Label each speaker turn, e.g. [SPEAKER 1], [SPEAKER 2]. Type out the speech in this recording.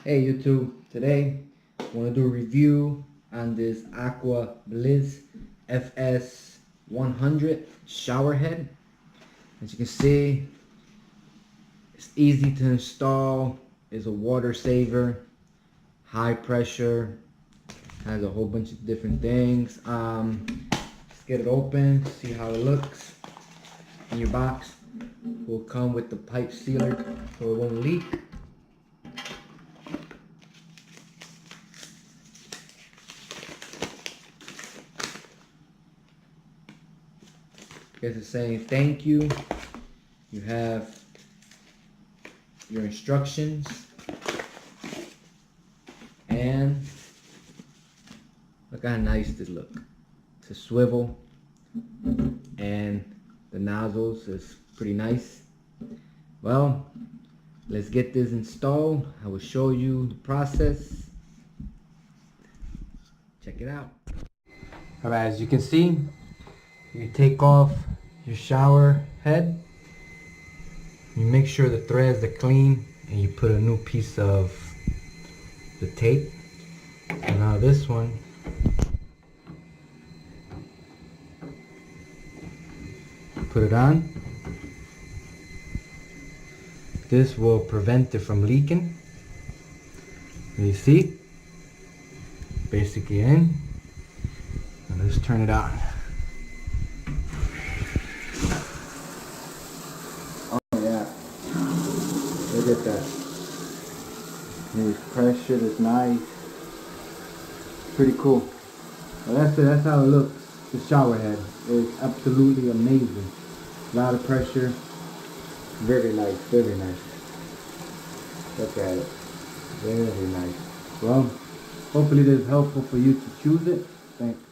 [SPEAKER 1] Hey YouTube, today I want to do a review on this AquaBless FS 100 shower head. As you can see, it's easy to install, it's a water saver, high pressure, has a whole bunch of different things. Let's get it open, see how it looks. In your box will come with the pipe sealer so it won't leak. Guess it's saying thank you. You have your instructions and look how nice this look. It's a swivel and the nozzles is pretty nice. Well, let's get this installed. I will show you the process. Check it out. Alright, as you can see, you take off your shower head, you make sure the threads are clean, and you put a new piece of the tape. And now this one, put it on. This will prevent it from leaking. And you see, basically in. Now let's turn it on. Look at that. There's pressure, that's nice. Pretty cool. Well, that's it. That's how it looks. The shower head is absolutely amazing. A lot of pressure. Very nice, very nice. Look at it. Very nice. Well, hopefully this is helpful for you to choose it. Thanks.